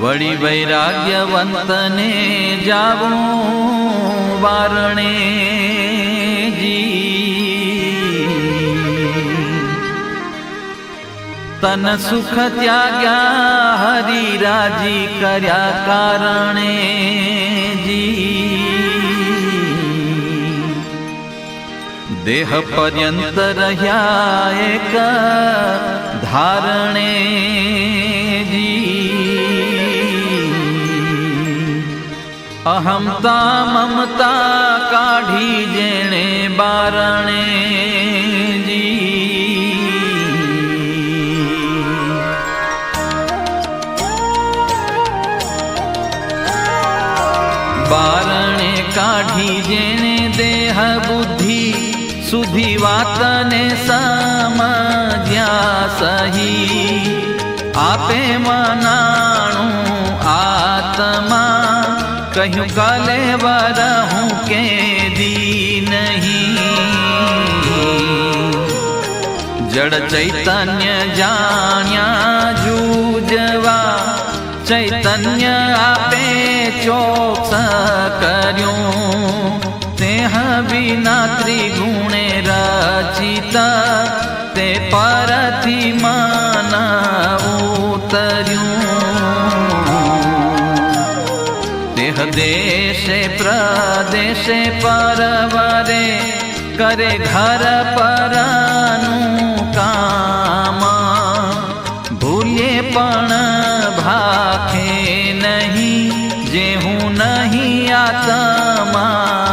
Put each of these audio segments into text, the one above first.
વળી વૈરાગ્યવંતને જાવું વારણે તન સુખ ત્યાગ્યા હરિ રાજી કર્યા કારણે દેહ પર્યંત રહ્યા એક ધારણે અહમતા મમતા કાઢી જેણે બારણે બારણે કાઢી જેણે દેહ બુદ્ધિ સુધી વાતને સમજ્યા સહી આપે મનાણું આત્મા કહ્યું કલેવર હું કેદી નહીં જડ ચૈતન્ય જાણ્યા જૂજવા ચૈતન્ય આપે ચોક્સ કર્યું તેહ વિના ત્રિગુણે રચિત તે પરથી મન ઉતર્યું દેહ દેશે પ્રદેશે પરવરે કરે ઘર પરનું કામ ભૂલે પણ ભાખે નહીં જે હું નહીં આત્મારામ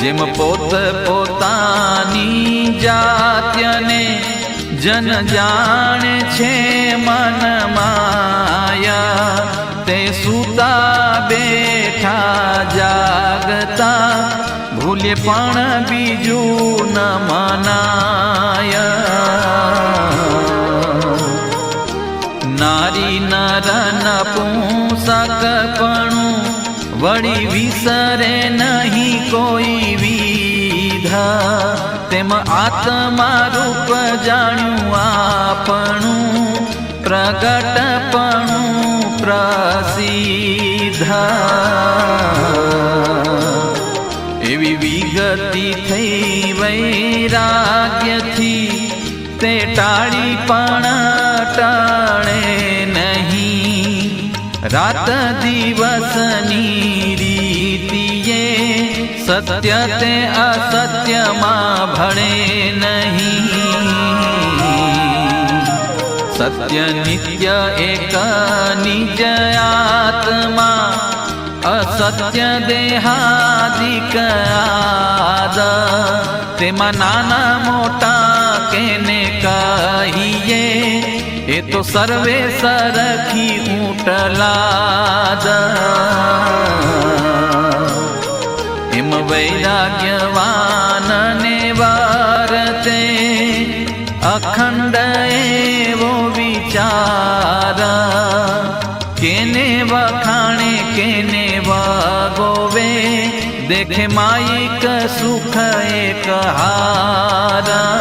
જેમ પોત પોતાની જાત્યને જન જાણે છે મન માયા તે સૂતા બેઠા જાગતા ભૂલે પણ બીજું ન મનાય નારી નર નપુંસકપણું વળી વિસરે નહીં કોઈ વિધા તેમ આત્મા રૂપ જાણ્યું આપણું પ્રગટપણું પ્રસિદ્ધ એવી વિગતિ થઈ વૈરાગ્યથી તે ટાળી પણ ટળે નહીં રાત દિવસની રીતિએ સત્ય તે અસત્યમાં ભળે નહીં સત્ય નિત્ય એક નિજ આત્મા અસત્ય દેહાદિક આદ તેમાં નાના મોટા કેને કહીએ એ તો સર્વે સરખી ઊંટલાદ એમ વૈરાગ્યવાનને વર્તે અખંડ એવો વિચાર કેને વખાણે કેને વગોવે દેખે માયિક સુખ એક હારા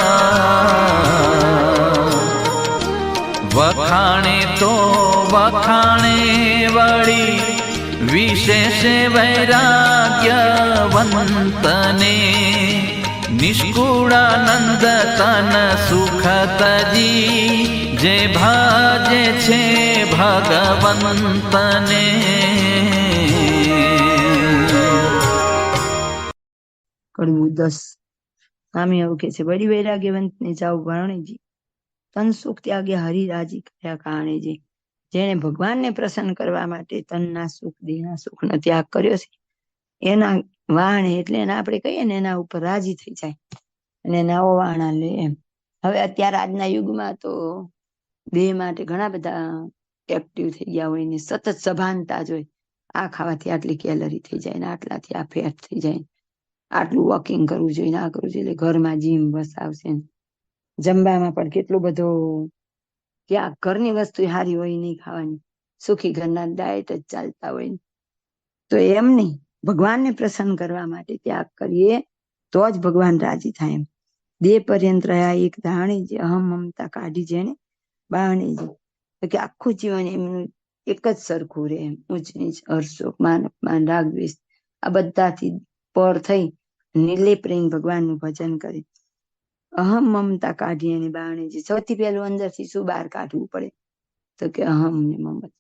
વખાણે તો વખાણે વળી વિશેષ વૈરાગ્યવંતને નિષ્કુળાનંદ તન સુખ તજી જે ભાજે છે ભગવંતને કડવું 10 સ્વામી એવું કે છે વળી વૈરાગ્યવંતને જાવ વાણેજી તન સુખ ત્યાગ્યા હરિ રાજી કર્યા કારણેજી જેને ભગવાનને પ્રસન્ન કરવા માટે તનના સુખ દેહના સુખનો ત્યાગ કર્યો છે એના વાણે એટલે એને આપણે કહીએ ને એના ઉપર રાજી થઈ જાય અને નવો વાણા લે એમ. હવે અત્યારે આજના યુગમાં તો દેહ માટે ઘણા બધા એક્ટિવ થઈ ગયા હોય ને સતત સભાનતા જ હોય. આ ખાવાથી આટલી કેલરી થઈ જાય ને આટલાથી આ ફેટ થઈ જાય, આટલું વોકિંગ કરવું જોઈએ ને આ કરવું જોઈએ, એટલે ઘરમાં જીમ વસાવશે. જમવામાં પણ કેટલું બધું ક્યાં ઘરની વસ્તુ સારી હોય નહીં ખાવાની, સુખી ઘરના ડાયટ જ ચાલતા હોય. તો એમ નહીં, ભગવાનને પ્રસન્ન કરવા માટે ત્યાગ કરીએ તો જ ભગવાન રાજી થાય. એમ દેહ પર્યંત રહ્યા એક ધાણી જે અહમ મમતા કાઢી જેને બાવણીજી તો કે આખું જીવન એમનું એક જ સરખું રહે, એમ ઊંચ નીચ, હર્ષોક, માન અપમાન, રાગ દ્વેષ આ બધાથી પર થઈ નિર્લેપ રહીને ભગવાનનું ભજન કરે. અહમ મમતા કાઢી એની બાવણીજી સૌથી પહેલું અંદરથી શું બહાર કાઢવું પડે તો કે અહમ ને મમતા,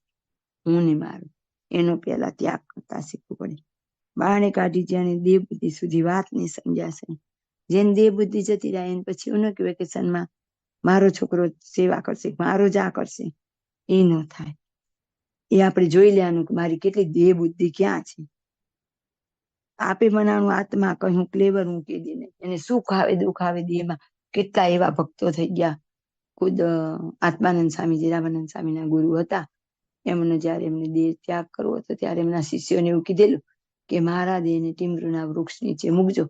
હું ને મારું, એનો પહેલા ત્યાગ કરતા શીખવું પડે. બાવણી કાઢી જેને દેહ બુદ્ધિ સુધી વાત નહીં સમજાશે, જેને દેહ બુદ્ધિ જતી રહે એને પછી એવું કે વેકેશનમાં મારો છોકરો સેવા કરશે, મારો જ આ કરશે, એ ન થાય. એ આપણે જોઈ લેવાનું કે મારી કેટલી દેહ બુદ્ધિ ક્યાં છે. આપે બનાવવાનું આત્મા કહ્યું ક્લેવર હું કીધી ને એને સુખ આવે દુઃખ આવે દેહમાં. કેટલા એવા ભક્તો થઈ ગયા. ખુદ આત્માનંદ સ્વામી, જીરાવાનંદ સ્વામીના ગુરુ હતા. એમને જયારે એમને દેહ ત્યાગ કરવો હતો ત્યારે એમના શિષ્યોને એવું કીધેલું કે મારા દેહને ટીમરૂના વૃક્ષ નીચે મૂકજો,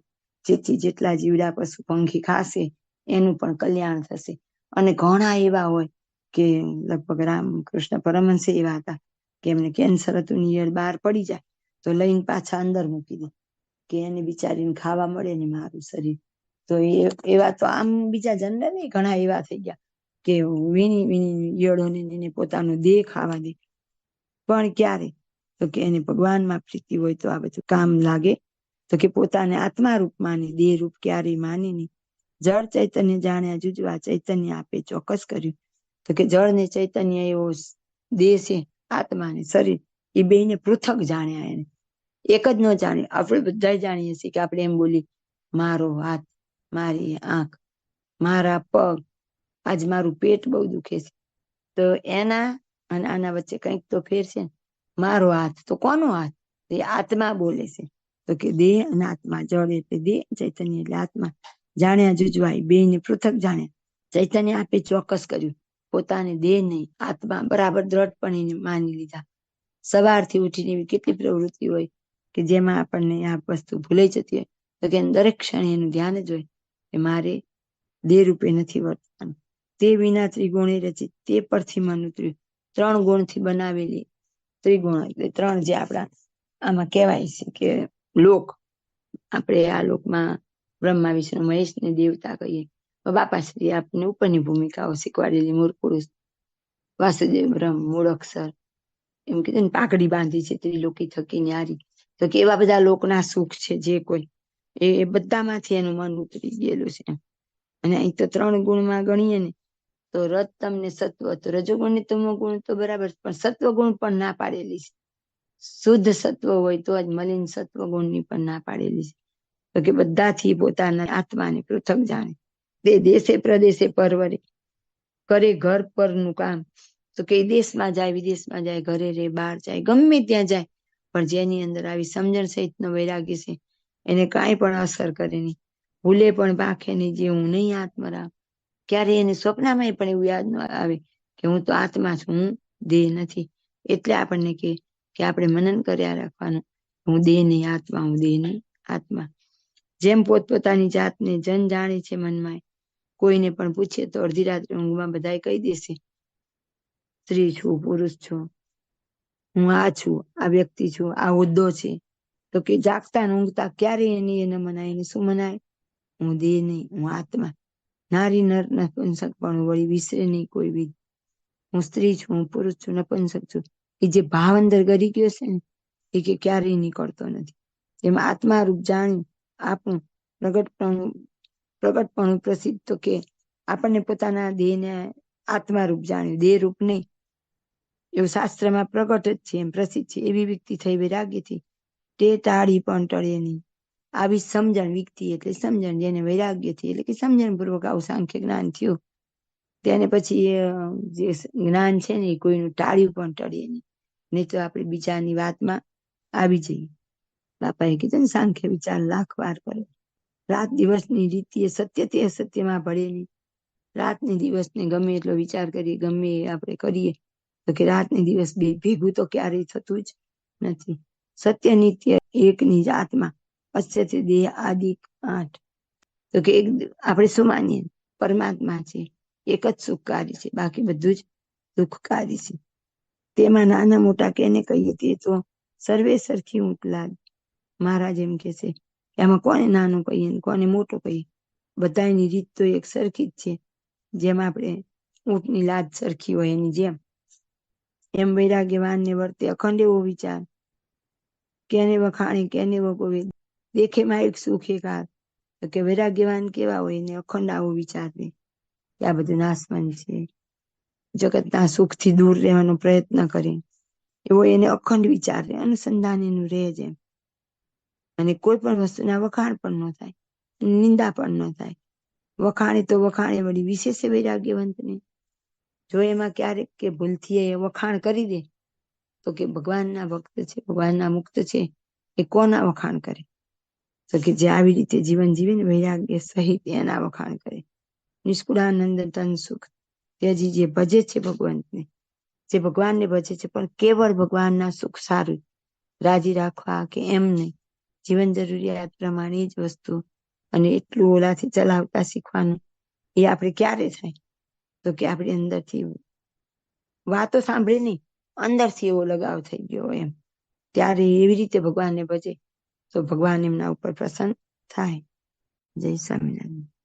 જેથી જેટલા જીવડા પશુ પંખી ખાશે એનું પણ કલ્યાણ થશે. અને ઘણા એવા હોય કે લગભગ રામકૃષ્ણ પરમહંસ એવા હતા કે એમને કેન્સર હતું, ઈયળ બહાર પડી જાય તો લઈને પાછા અંદર મૂકી દે કે એને બિચારીને ખાવા મળે ને મારું શરીર. તો એવા તો આમ બીજા જનરલ નહીં ઘણા એવા થઈ ગયા કે વીણી વીણી ઈયળોને પોતાનો દેહ ખાવા દે. પણ ક્યારે તો કે એને ભગવાનમાં પ્રીતિ હોય તો આ બધું કામ લાગે. તો કે પોતાને આત્મા રૂપ માની, દેહ રૂપ ક્યારેય માની નહીં. જળ ચૈતન્ય જાણ્યા જુજવા ચૈતન્ય આપે ચોક્કસ કર્યું. તો કે જળ ને ચૈતન્ય એવો દેહ છે, આત્મા ને શરીર, એ બેને પૃથક જાણ્યા. એને એક જ ન જાણે. આપણે બધા જાણીએ છીએ કે આપણે એમ બોલી મારો હાથ, મારી આંખ, મારા પગ, આજ મારું પેટ બહુ દુખે છે, તો એના અને આના વચ્ચે કંઈક તો ફેર છે. મારો હાથ તો કોનો હાથ? એ આત્મા બોલે છે. તો કે દેહ અને આત્મા, જળ એટલે દેહ, ચૈતન્ય એટલે આત્મા. જાણ્યા જુજવાય બેને પૃથક જાણ્યા. ચૈતન્ય આપે ચોક્કસ કર્યું. પોતાને દેહ નહીં આત્મા બરાબર દ્રઢપણે માની લીધા. સવારથી ઉઠીને એવી કેટલી પ્રવૃત્તિ હોય કે જેમાં આપણને આ વસ્તુ ભૂલાઈ જતી હોય તો કે દરેક ક્ષણે એનું ધ્યાન જ હોય કે મારે દેહ રૂપે નથી વર્તવાનું. તે વિના ત્રિગુણે રચિત, તે પરથી મન ઉતર્યું. 3 ગુણથી બનાવેલી ત્રિગુણ એટલે 3 જે આપણા આમાં કહેવાય છે કે લોક. આપણે આ લોકમાં બ્રહ્મા વિષ્ણુ મહેશ ને દેવતા કહીએ. બાપાશ્રી આપને ઉપરની ભૂમિકાઓ શીખવાડેલી. મૂળ પુરુષ, વાસુદેવ બ્રહ્મ, મૂળ અક્ષર, એમ કીધું ને પાકડી બાંધી છે ત્રિલોકી થકી ન્યારી. તો કે એવા બધા લોકના સુખ છે જે કોઈ એ બધામાંથી એનું મન ઉતરી ગયેલું છે. અને અહીં તો 3 ગુણમાં ગણીએ ને તો રજતમ ને સત્વ, તો રજોગુણ ને તમો ગુણ તો બરાબર, પણ સત્વ ગુણ પણ ના પાડેલી છે. શુદ્ધ સત્વ હોય તો જ મલિન સત્વ ગુણની પણ ના પાડેલી છે. તો કે બધાથી પોતાના આત્માને પૃથક જાણે. તે દેશે પ્રદેશે પરવરે, કરે ઘર પરનું કામ. તો કે દેશમાં જાય, વિદેશમાં જાય, ઘરે રે, બહાર જાય, ગમે ત્યાં જાય, પણ જેની અંદર આવી સમજણ સહિતનો વૈરાગ્ય છે એને કાંઈ પણ અસર કરે નહીં. ભૂલે પણ પાખે નહીં, જે હું નહીં આત્મરામ. ક્યારે એને સ્વપ્નમાં પણ એવું યાદ ન આવે કે હું તો આત્મા છું, હું દેહ નથી. એટલે આપણને કે આપણે મનન કર્યા રાખવાનું, હું દેહ નહીં આત્મા, હું દેહ નહીં આત્મા. જેમ પોતપોતાની જાતને જન જાણે છે મનમાં, કોઈને પણ પૂછે તો અડધી રાત્રે ઊંઘમાં બધાય કહી દેશે સ્ત્રી છું, પુરુષ છું, હું આ છું, આ વ્યક્તિ છું, આ હોદ્દો છે. તો કે જાગતા ને ઊંઘતા ક્યારેય એની એને મનાય. એને શું મનાય? હું દેહ નહીં, હું આત્મા. નારી નર નપુંસક પણ વળી વિસરે નહીં કોઈ વિધ. હું સ્ત્રી છું, હું પુરુષ છું, નપુંસક છું. એ જે ભાવ અંદર ગરી ગયો છે ને એ કે ક્યારેય નીકળતો નથી. એમાં આત્મા રૂપ જાણ્યું આપણું પ્રગટપણું પ્રસિદ્ધ. તો કે આપણને પોતાના દેહને આત્મા રૂપ જાણ્યું, દેહ રૂપ નહીં. એવું શાસ્ત્રમાં પ્રગટ જ છે, એમ પ્રસિદ્ધ છે. એવી વ્યક્તિ થઈ વૈરાગ્યથી તે ટાળી પણ ટળે નહીં. આવી સમજણ વ્યક્તિ એટલે સમજણ, જેને વૈરાગ્યથી એટલે કે સમજણ પૂર્વક આવું સાંખ્ય જ્ઞાન થયું તેને પછી જે જ્ઞાન છે ને એ કોઈનું ટાળ્યું પણ ટળે નહીં તો આપણે બીજાની વાતમાં આવી જઈએ. બાપાએ કીધું ને સાંખ્ય વિચાર 1,00,000 વાર કરે. રાત દિવસની રીતિ એ સત્ય તે અસત્યમાં ભળે નહીં. રાત ને દિવસને ગમે એટલો વિચાર કરીએ, ગમે આપણે કરીએ તો કે રાત ને દિવસ બે ભેગું તો ક્યારેય થતું જ નથી. સત્ય નિત્ય એકની જ આત્મા, અસ્યથી દેહ આદિ 8. તો કે આપણે શું માનીએ? પરમાત્મા છે, એક જ સુખકારી છે, બાકી બધું જ દુઃખકારી છે. તેમાં નાના મોટા કેને કહીએ તે તો સર્વે સરખી ઉંટલાદ. મહારાજ એમ કે છે કે આમાં કોને નાનું કહીએ કોને મોટું કહીએ, બધાની રીત તો એક સરખી જ છે. જેમ આપણે ઊંટની લાજ સરખી હોય એની જેમ એમ વૈરાગ્યવાનને વર્તે અખંડ એવો વિચાર, કેને વખાણે કેને વગોવે, દેખેમાં એક સુખ એકાર. તો કે વૈરાગ્યવાન કેવા હોય એને અખંડ આવો વિચાર રહે કે આ બધું નાશવંત છે, જગતના સુખથી દૂર રહેવાનો પ્રયત્ન કરે એવો એને અખંડ વિચાર રહે, અનુસંધાન એનું રહે જ એમ. અને કોઈ પણ વસ્તુના વખાણ પણ ન થાય, નિંદા પણ ન થાય. વખાણે તો વખાણે વળી વિશેષ વૈરાગ્યવંતને જો એમાં ક્યારેક કે ભૂલથી એ વખાણ કરી દે તો કે ભગવાનના ભક્ત છે, ભગવાનના મુક્ત છે, એ કોના વખાણ કરે? તો કે જે આવી રીતે જીવન જીવે ને વૈરાગ્ય સહિત એના વખાણ કરે. નિષ્કુળાનંદ તન સુખ, ત્યાજી જે ભજે છે ભગવંતને, જે ભગવાનને ભજે છે પણ કેવળ ભગવાનના સુખ સારું રાજી રાખવા કે એમ નહીં, જીવન જરૂરિયાત પ્રમાણે જ વસ્તુ અને એટલું ઓલાથી ચલાવતા શીખવાનું, એ આપણે ક્યારે થાય? તો કે આપણે અંદરથી વાતો સાંભળે નહીં, અંદરથી એવો લગાવ થઈ ગયો એમ, ત્યારે એવી રીતે ભગવાનને ભજે તો ભગવાન એમના ઉપર પ્રસન્ન થાય. જય સ્વામિનારાયણ.